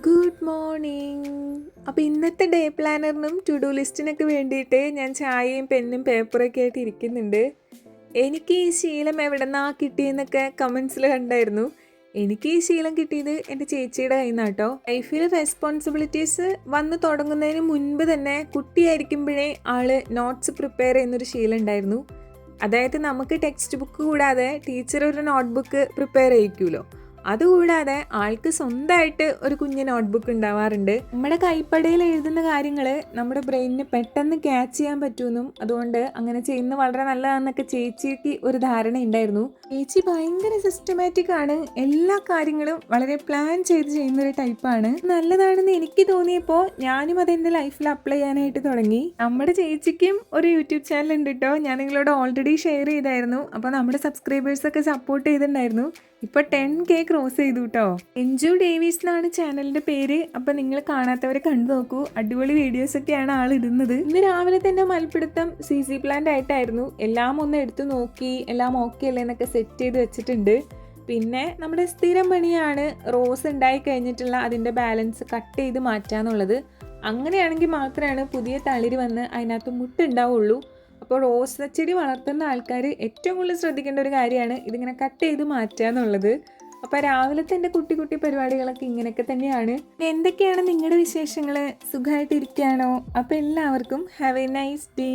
Good morning. അപ്പോൾ ഇന്നത്തെ day പ്ലാനറിനും to do ലിസ്റ്റിനൊക്കെ വേണ്ടിയിട്ട് ഞാൻ ചായയും പെന്നും പേപ്പറൊക്കെ ആയിട്ട് ഇരിക്കുന്നുണ്ട്. എനിക്ക് ഈ ശീലം എവിടെ നിന്നാ കിട്ടിയെന്നൊക്കെ കമൻസിൽ കണ്ടായിരുന്നു. എനിക്ക് ഈ ശീലം കിട്ടിയത് എൻ്റെ ചേച്ചിയുടെ കയ്യിൽ നിന്നാട്ടോ. ലൈഫിൽ റെസ്പോൺസിബിലിറ്റീസ് വന്ന് തുടങ്ങുന്നതിന് മുൻപ് തന്നെ കുട്ടിയായിരിക്കുമ്പോഴേ ആള് നോട്ട്സ് പ്രിപ്പയർ ചെയ്യുന്നൊരു ശീലം ഉണ്ടായിരുന്നു. അതായത് നമുക്ക് ടെക്സ്റ്റ് ബുക്ക് കൂടാതെ ടീച്ചർ ഒരു നോട്ട് ബുക്ക് പ്രിപ്പയർ ചെയ്യിക്കുമല്ലോ, അതുകൂടാതെ ആൾക്ക് സ്വന്തമായിട്ട് ഒരു കുഞ്ഞ് നോട്ട്ബുക്ക് ഉണ്ടാവാറുണ്ട്. നമ്മുടെ കൈപ്പടയിൽ എഴുതുന്ന കാര്യങ്ങൾ നമ്മുടെ ബ്രെയിനിന് പെട്ടെന്ന് ക്യാച്ച് ചെയ്യാൻ പറ്റുമെന്നും അതുകൊണ്ട് അങ്ങനെ ചെയ്യുന്നത് വളരെ നല്ലതാണെന്നൊക്കെ ചേച്ചിക്ക് ഒരു ധാരണ ഉണ്ടായിരുന്നു. ചേച്ചി ഭയങ്കര സിസ്റ്റമാറ്റിക് ആണ്, എല്ലാ കാര്യങ്ങളും വളരെ പ്ലാൻ ചെയ്ത് ചെയ്യുന്നൊരു ടൈപ്പാണ്. നല്ലതാണെന്ന് എനിക്ക് തോന്നിയപ്പോൾ ഞാനും അതെൻ്റെ ലൈഫിൽ അപ്ലൈ ചെയ്യാനായിട്ട് തുടങ്ങി. നമ്മുടെ ചേച്ചിക്കും ഒരു യൂട്യൂബ് ചാനൽ ഉണ്ട് കേട്ടോ, ഞാൻ നിങ്ങളോട് ഓൾറെഡി ഷെയർ ചെയ്തായിരുന്നു. അപ്പോൾ നമ്മുടെ സബ്സ്ക്രൈബേഴ്സൊക്കെ സപ്പോർട്ട് ചെയ്തിട്ടുണ്ടായിരുന്നു. ഇപ്പോൾ 10K ക്രോസ് ചെയ്തു കേട്ടോ. എൻജു ഡേവീസ് എന്നാണ് ചാനലിൻ്റെ പേര്. അപ്പം നിങ്ങൾ കാണാത്തവരെ കണ്ടു നോക്കൂ, അടിപൊളി വീഡിയോസൊക്കെയാണ് ആൾ ഇടുന്നത്. ഇന്ന് രാവിലെ തന്നെ മൽപ്പിടുത്തം CC പ്ലാന്റ് ആയിട്ടായിരുന്നു. എല്ലാം ഒന്ന് എടുത്തു നോക്കി, എല്ലാം ഓക്കെ അല്ലേ എന്നൊക്കെ സെറ്റ് ചെയ്ത് വെച്ചിട്ടുണ്ട്. പിന്നെ നമ്മുടെ സ്ഥിരം പണിയാണ് റോസ് ഉണ്ടായി കഴിഞ്ഞിട്ടുള്ള അതിൻ്റെ ബാലൻസ് കട്ട് ചെയ്ത് മാറ്റാന്നുള്ളത്. അങ്ങനെയാണെങ്കിൽ മാത്രമാണ് പുതിയ തളിര് വന്ന് അതിനകത്ത് മുട്ടുണ്ടാവുള്ളൂ. അപ്പോൾ റോസ് ചെടി വളർത്തുന്ന ആൾക്കാർ ഏറ്റവും കൂടുതൽ ശ്രദ്ധിക്കേണ്ട ഒരു കാര്യമാണ് ഇതിങ്ങനെ കട്ട് ചെയ്ത് മാറ്റുക എന്നുള്ളത്. അപ്പോൾ രാവിലത്തെ എൻ്റെ കുട്ടി കുട്ടി പരിപാടികളൊക്കെ ഇങ്ങനെയൊക്കെ തന്നെയാണ്. എന്തൊക്കെയാണ് നിങ്ങളുടെ വിശേഷങ്ങൾ? സുഖമായിട്ടിരിക്കുകയാണോ? അപ്പോൾ എല്ലാവർക്കും ഹാവ് എ നൈസ് ഡേ.